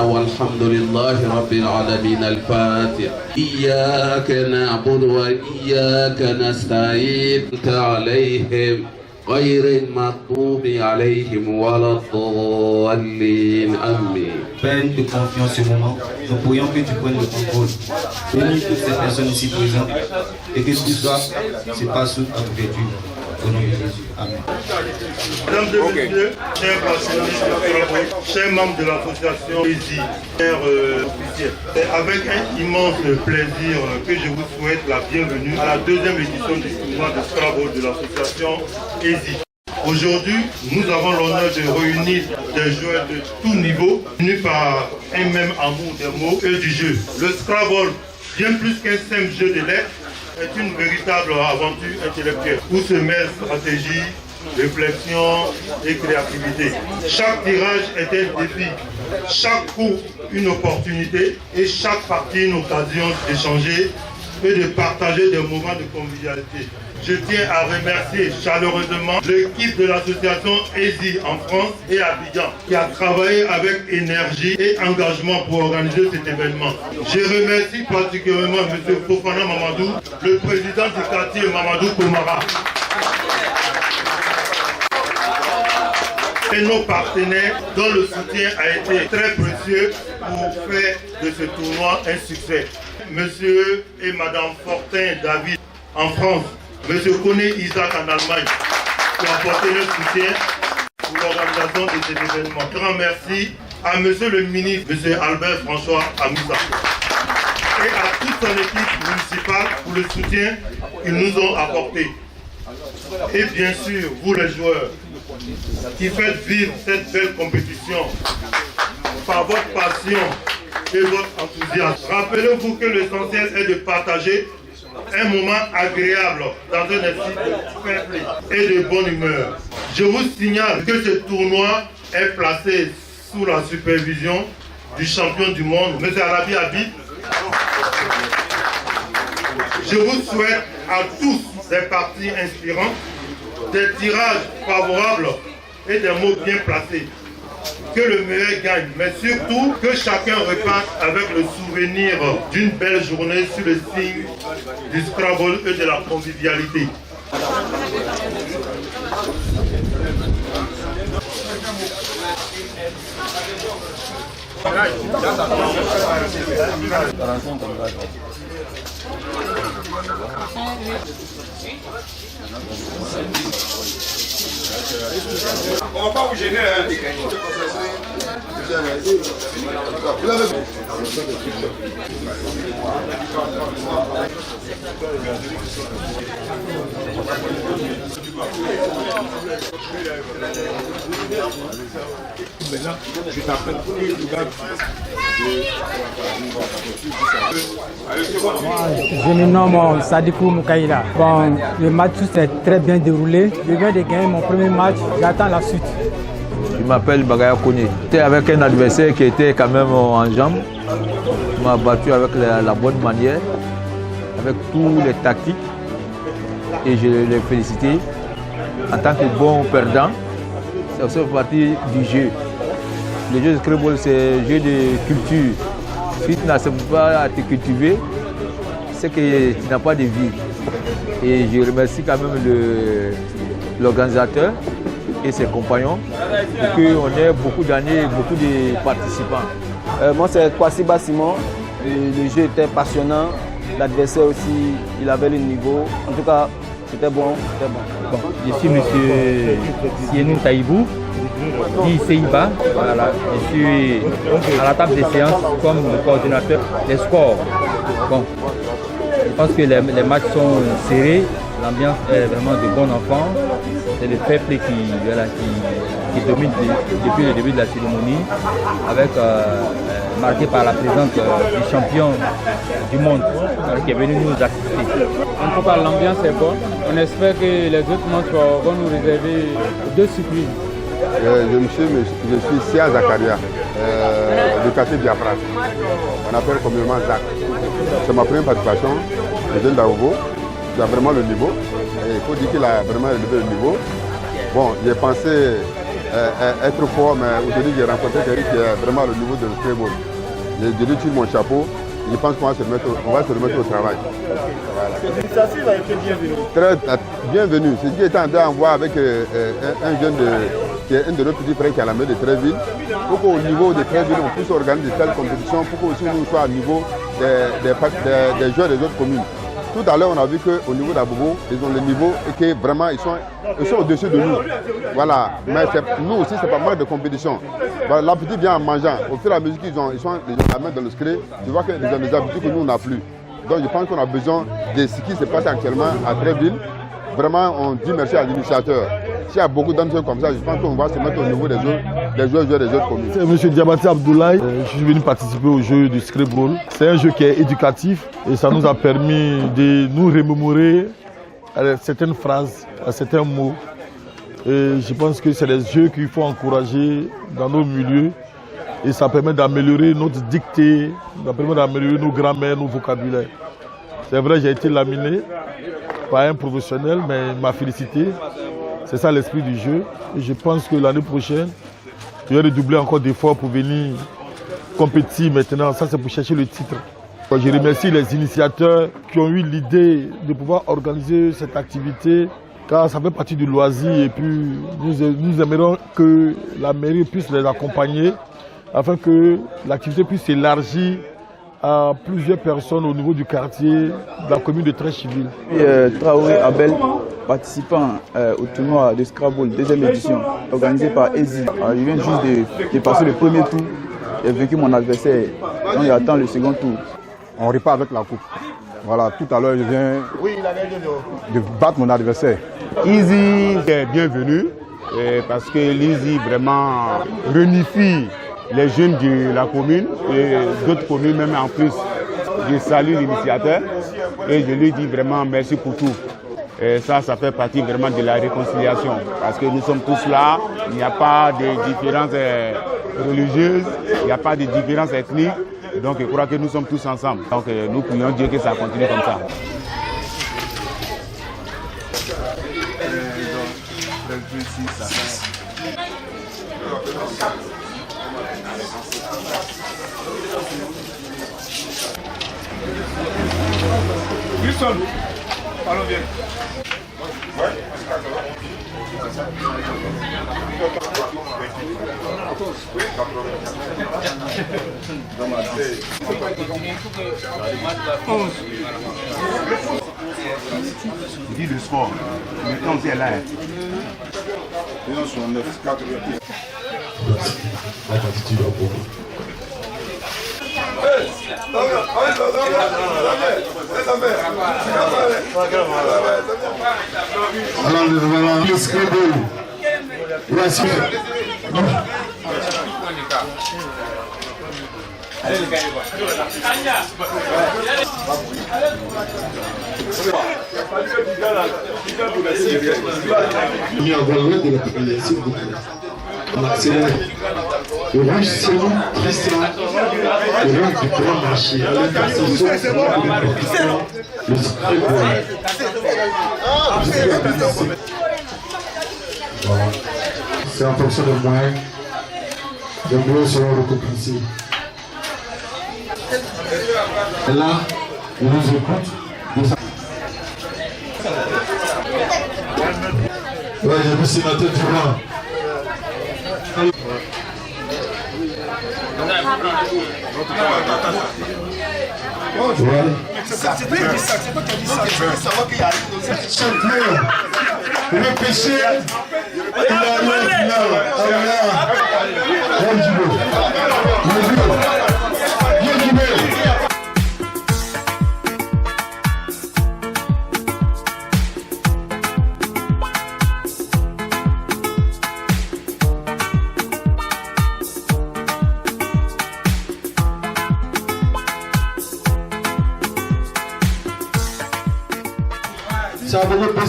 والحمد لله رب العالمين. الفاتحة. إياك نعبد وإياك نستعين عليهم غير المغضوب عليهم ولا الضالين. آمين. Peine de confiance ce moment, nous prions que tu prennes le contrôle. Bénis toutes ces personnes ici présentes et que tout ça se passe sous ta couverture. Au nom de Jésus. Amen. Mesdames et messieurs, chers passionnés, chers membres de l'association ESI, chers officiels, c'est avec un immense plaisir que je vous souhaite la bienvenue à la deuxième édition du tournoi de Scrabble de l'association ESI. Aujourd'hui, nous avons l'honneur de réunir des joueurs de tout niveau, unis par un même amour des mots et du jeu. Le Scrabble, bien plus qu'un simple jeu de lettres, est une véritable aventure intellectuelle où se mêlent stratégie, réflexion et créativité. Chaque tirage est un défi, chaque coup une opportunité et chaque partie une occasion d'échanger et de partager des moments de convivialité. Je tiens à remercier chaleureusement l'équipe de l'association ESI en France et à Abidjan qui a travaillé avec énergie et engagement pour organiser cet événement. Je remercie particulièrement M. Fofana Mamadou, le président du quartier Mamadou Komara, et nos partenaires dont le soutien a été très précieux pour faire de ce tournoi un succès. Monsieur et Madame Fortin David en France, Monsieur Koné Isaac en Allemagne, qui a apporté le soutien pour l'organisation de cet événement. Grand merci à Monsieur le ministre, Monsieur Albert François Amisa, et à toute son équipe municipale pour le soutien qu'ils nous ont apporté. Et bien sûr, vous les joueurs, qui faites vivre cette belle compétition par votre passion et votre enthousiasme. Rappelez-vous que l'essentiel est de partager un moment agréable dans un esprit de fair play et de bonne humeur. Je vous signale que ce tournoi est placé sous la supervision du champion du monde, M. Alabi Habib. Je vous souhaite à tous des parties inspirantes, des tirages favorables et des mots bien placés. Que le meilleur gagne, mais surtout que chacun reparte avec le souvenir d'une belle journée sur le signe du Scrabble et de la convivialité. On va pas vous gêner, hein. Maintenant, je t'appelle Je me nomme Sadikou Moukaïla. Bon, le match s'est très bien déroulé. Je viens de gagner mon premier match, j'attends la suite. Je m'appelle Bagaya Kone. J'étais avec un adversaire qui était quand même en jambes. Il m'a battu avec la bonne manière, avec tous les tactiques. Et je l'ai félicité. En tant que bon perdant, c'est aussi partie du jeu. Le jeu de Scrabble, c'est un jeu de culture. Si tu n'arrives pas à te cultiver, c'est que tu n'as pas de vie. Et je remercie quand même l'organisateur et ses compagnons pour qu'on ait beaucoup d'années et beaucoup de participants. Moi, c'est Kwasiba Simon. Le jeu était passionnant. L'adversaire aussi, il avait le niveau. En tout cas, c'était bon. Bon, je suis M. Sienou Taïbou. dit Seiba. Voilà, je suis à la table des séances comme coordinateur des scores. Bon, je pense que les matchs sont serrés, l'ambiance est vraiment de bon enfant. C'est le fair play qui domine depuis le début de la cérémonie, avec marqué par la présence du champion du monde qui est venu nous assister. En tout cas, l'ambiance est bonne. On espère que les autres matchs vont nous réserver 2 surprises. Je suis Sia Zakaria, du quartier Biafra. On appelle communément Zach. C'est ma première participation. Je viens d'Aogo. Il a vraiment le niveau. Et il faut dire qu'il a vraiment élevé le niveau. Bon, j'ai pensé être fort, mais aujourd'hui j'ai rencontré quelqu'un qui est vraiment le niveau de très bon. J'ai dû tirer mon chapeau. Je pense qu'on va se remettre au travail. Voilà. L'initiative a été bienvenue. Très bienvenue. C'est ce qui est en train de voir avec un jeune qui est un de nos petits frères qui est à la mairie de Tréville. Pour qu'au niveau de Tréville, on puisse organiser de telles compétitions, pour qu'aussi nous soyons au niveau des joueurs des autres communes. Tout à l'heure, on a vu qu'au niveau d'Abobo, ils ont le niveau et que vraiment, ils sont au-dessus de nous. Voilà. Mais nous aussi, ce n'est pas mal de compétition. Voilà, l'appétit vient en mangeant. Au fur et à mesure qu'ils sont la main dans le scré, tu vois qu'ils ont des habitudes que nous, on n'a plus. Donc, je pense qu'on a besoin de ce qui se passe actuellement à Tréville. Vraiment, on dit merci à l'initiateur. S'il y a beaucoup d'entraîneurs comme ça, je pense qu'on va se mettre au niveau des joueurs des autres communes. C'est M. Diabaté Abdoulaye. Je suis venu participer au jeu du Scrabble. C'est un jeu qui est éducatif et ça nous a permis de nous remémorer certaines phrases, certains mots. Et je pense que c'est des jeux qu'il faut encourager dans nos milieux et ça permet d'améliorer notre dictée, ça permet d'améliorer nos grammaires, nos vocabulaires. C'est vrai, j'ai été laminé par un professionnel, mais il m'a félicité. C'est ça l'esprit du jeu. Et je pense que l'année prochaine, je vais redoubler encore d'efforts pour venir compétir maintenant. Ça, c'est pour chercher le titre. Je remercie les initiateurs qui ont eu l'idée de pouvoir organiser cette activité, car ça fait partie du loisir. Et puis, nous aimerions que la mairie puisse les accompagner afin que l'activité puisse s'élargir à plusieurs personnes au niveau du quartier, de la commune de Tréchiville. Traoré Abel, participant au tournoi de Scrabble, deuxième édition, organisé par EZI. Je viens juste de passer le premier tour et vaincu mon adversaire. Donc j'attends le second tour. On repart avec la coupe. Voilà, tout à l'heure, je viens de battre mon adversaire. Easy est bienvenu parce que l'Easy vraiment réunifie les jeunes de la commune et d'autres communes même en plus. Je salue l'initiateur et je lui dis vraiment merci pour tout. Et ça fait partie vraiment de la réconciliation parce que nous sommes tous là, il n'y a pas de différences religieuses, il n'y a pas de différences ethniques, donc je crois que nous sommes tous ensemble. Donc nous prions Dieu que ça continue comme ça. Wilson, allons bien. Dis le sport, le temps est là. Ils sont 9, 4. La gratitude à beaucoup. Alors, nous allons le Scrabble. Voici. Il avoir loin de la prière, s'il vous plaît. On accélère. Le rouge, c'est nous, Christian. Le rouge du grand marché. À l'intersection, c'est moi qui le Christian. Le Scrabble. Voilà. C'est en fonction de moyens. Les moyens seront récompensés. Et là, on nous écoute. Ouais, j'ai vu sénateur Durand. C'est toi qui as dit ça, c'est toi qui as dit ça. Champion, le péché.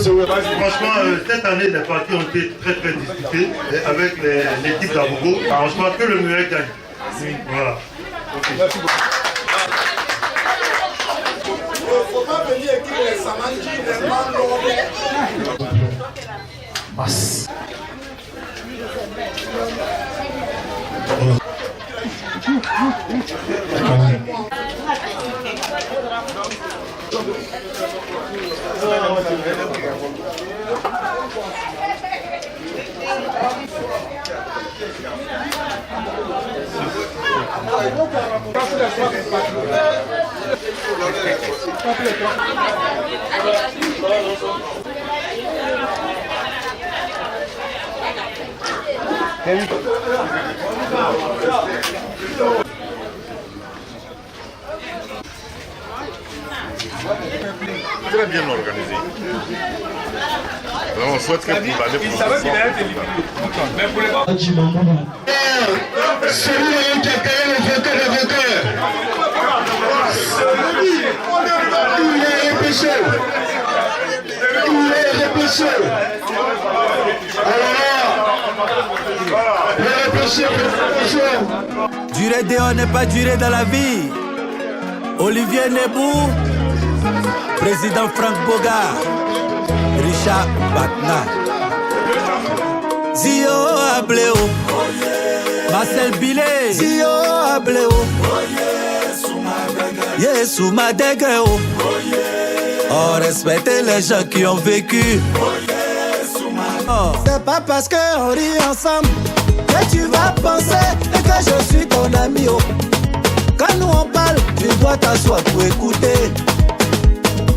Franchement, cette année, les parties ont été très discutées avec l'équipe d'Abogo. Franchement, que le meilleur gagne. Voilà. Okay. Merci beaucoup. Faut pas venir équipe les Samanji, les Mandolais. Très bien organisé. On souhaiterait pour l'année prochaine. Celui qui a créé le vainqueur des vainqueurs. Il est repêché. Il est repêché. Alors, le repêché. Durer dehors n'est pas durer dans la vie. Olivier Nebou, président Franck Bogart, Richard Batna, Zio Ableo, Marcel Billet, Zio Ableo, Yesou Madegreo. Oh, respectez les gens qui ont vécu. Oh. C'est pas parce qu'on rit ensemble que tu vas penser que je suis ton ami. Oh. Quand nous on parle, tu dois t'asseoir pour écouter.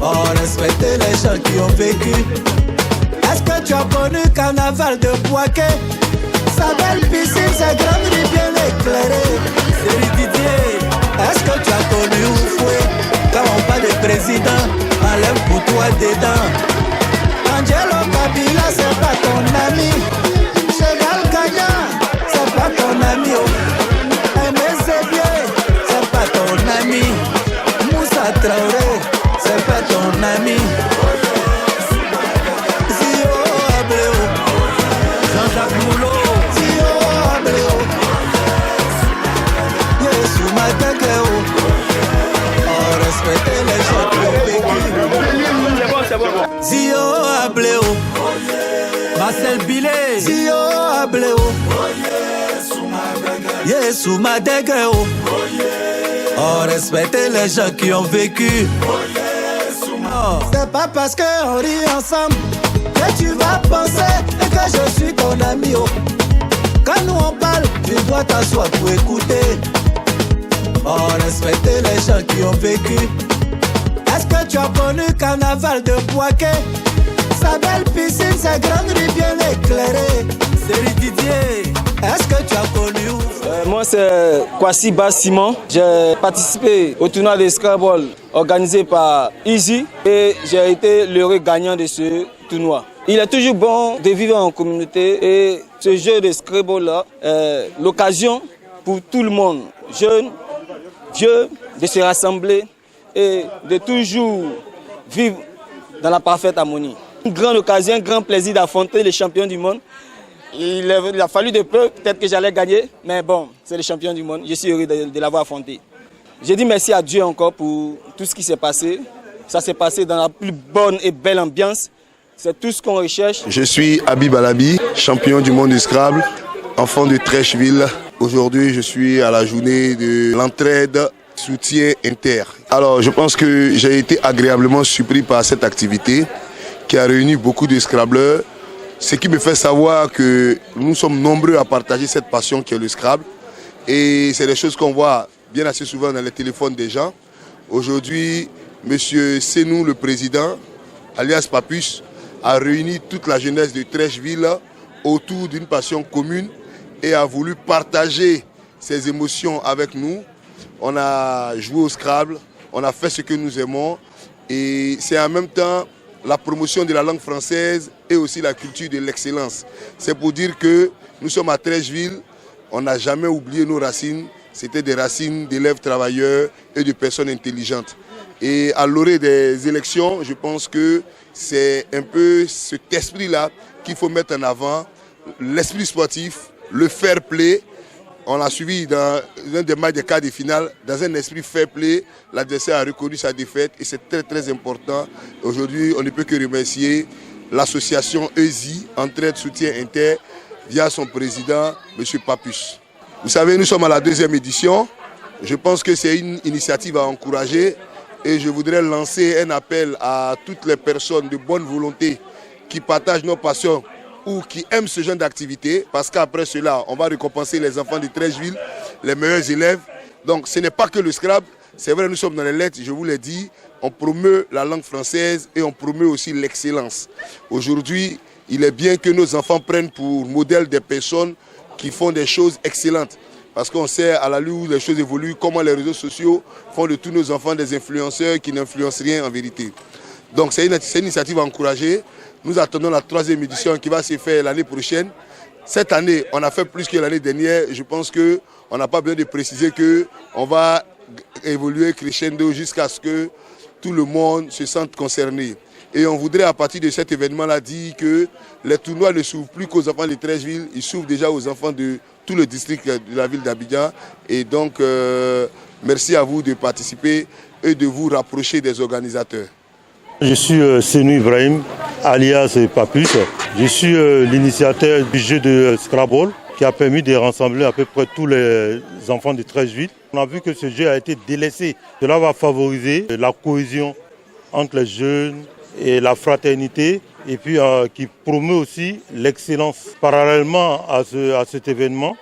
Oh, respecter les gens qui ont vécu. Est-ce que tu as connu Carnaval de Boaké? Sa belle piscine, sa grande rue bien éclairée. C'est Didier. Est-ce que tu as connu Oufoué? Quand on parle de président, enlève pour toi des dents. Angelo Kabila, c'est pas ton ami. Cheval Gagnant, c'est pas ton ami. Aimé Zébier, c'est pas ton ami. Moussa Traoré, c'est pas ton ami. Zio Ableo, Jean-Jacques Moulot, Zio Ableo, Yesou Matakeo. Oh, respectez les gens qui ont vécu. Zio Ableo, Marcel Billet, Zio Ableo, Yesou Madegreo. Oh, respectez les gens qui ont vécu. Oh. C'est pas parce qu'on rit ensemble que tu vas penser que je suis ton ami. Oh. Quand nous on parle, tu dois t'asseoir pour écouter. Oh, respectez les gens qui ont vécu. Est-ce que tu as connu Carnaval de Boaké? Sa belle piscine, sa grande rue bien éclairée. C'est Didier. Est-ce que tu as connu? Moi c'est Kwasi Bas Simon. J'ai participé au tournoi de Scrabble organisé par Easy et j'ai été l'heureux gagnant de ce tournoi. Il est toujours bon de vivre en communauté et ce jeu de Scrabble là est l'occasion pour tout le monde, jeunes, vieux, de se rassembler et de toujours vivre dans la parfaite harmonie. Une grande occasion, un grand plaisir d'affronter les champions du monde. Il a fallu de peu, peut-être que j'allais gagner, mais bon, c'est le champion du monde. Je suis heureux de l'avoir affronté. J'ai dit merci à Dieu encore pour tout ce qui s'est passé. Ça s'est passé dans la plus bonne et belle ambiance. C'est tout ce qu'on recherche. Je suis Habib Alabi, champion du monde du Scrabble, enfant de Trècheville. Aujourd'hui, je suis à la journée de l'entraide soutien inter. Alors, je pense que j'ai été agréablement surpris par cette activité qui a réuni beaucoup de Scrabbleurs. Ce qui me fait savoir que nous sommes nombreux à partager cette passion qui est le Scrabble. Et c'est des choses qu'on voit bien assez souvent dans les téléphones des gens. Aujourd'hui, M. Senou, le président, alias Papus, a réuni toute la jeunesse de Trècheville autour d'une passion commune et a voulu partager ses émotions avec nous. On a joué au Scrabble, on a fait ce que nous aimons et c'est en même temps la promotion de la langue française et aussi la culture de l'excellence. C'est pour dire que nous sommes à Treichville, on n'a jamais oublié nos racines, c'était des racines d'élèves travailleurs et de personnes intelligentes. Et à l'orée des élections, je pense que c'est un peu cet esprit-là qu'il faut mettre en avant, l'esprit sportif, le fair play. On l'a suivi dans un des matchs des quarts de finale, dans un esprit fair play. L'adversaire a reconnu sa défaite et c'est très très important. Aujourd'hui, on ne peut que remercier l'association ESI, Entraide Soutien Inter, via son président, M. Papus. Vous savez, nous sommes à la 2e édition. Je pense que c'est une initiative à encourager et je voudrais lancer un appel à toutes les personnes de bonne volonté qui partagent nos passions ou qui aiment ce genre d'activité, parce qu'après cela, on va récompenser les enfants de Treichville, les meilleurs élèves. Donc ce n'est pas que le Scrabble, c'est vrai, nous sommes dans les lettres, je vous l'ai dit, on promeut la langue française et on promeut aussi l'excellence. Aujourd'hui, il est bien que nos enfants prennent pour modèle des personnes qui font des choses excellentes. Parce qu'on sait, à la lueur où les choses évoluent, comment les réseaux sociaux font de tous nos enfants des influenceurs qui n'influencent rien en vérité. Donc c'est une initiative à encourager. Nous attendons la 3e édition qui va se faire l'année prochaine. Cette année, on a fait plus que l'année dernière. Je pense qu'on n'a pas besoin de préciser qu'on va évoluer crescendo jusqu'à ce que tout le monde se sente concerné. Et on voudrait à partir de cet événement-là dire que les tournois ne s'ouvrent plus qu'aux enfants de Treichville, ils s'ouvrent déjà aux enfants de tout le district de la ville d'Abidjan. Et donc, merci à vous de participer et de vous rapprocher des organisateurs. Je suis Senou Ibrahim, alias Papus. Je suis l'initiateur du jeu de Scrabble qui a permis de rassembler à peu près tous les enfants de Treichville. On a vu que ce jeu a été délaissé. Cela va favoriser la cohésion entre les jeunes et la fraternité et puis qui promeut aussi l'excellence. Parallèlement à cet événement,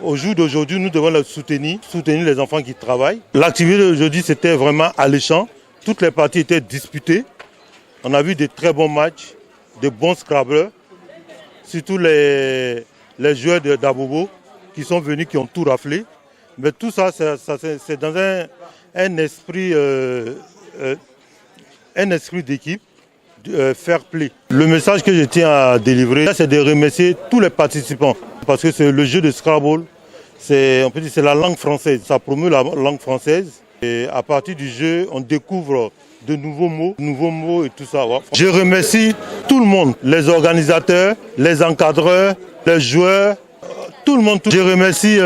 au jour d'aujourd'hui, nous devons le soutenir les enfants qui travaillent. L'activité d'aujourd'hui, c'était vraiment alléchant. Toutes les parties étaient disputées. On a vu de très bons matchs, de bons scrabbleurs, surtout les joueurs d'Abobo qui sont venus, qui ont tout raflé. Mais tout ça, c'est dans un esprit d'équipe, fair play. Le message que je tiens à délivrer, c'est de remercier tous les participants. Parce que le jeu de Scrabble, on peut dire c'est la langue française. Ça promeut la langue française. Et à partir du jeu, on découvre de nouveaux mots et tout ça. Je remercie tout le monde, les organisateurs, les encadreurs, les joueurs, tout le monde. Je remercie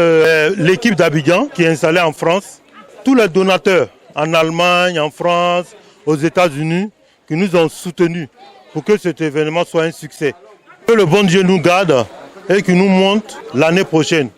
l'équipe d'Abidjan qui est installée en France, tous les donateurs en Allemagne, en France, aux États-Unis, qui nous ont soutenus pour que cet événement soit un succès. Que le bon Dieu nous garde et qu'il nous montre l'année prochaine.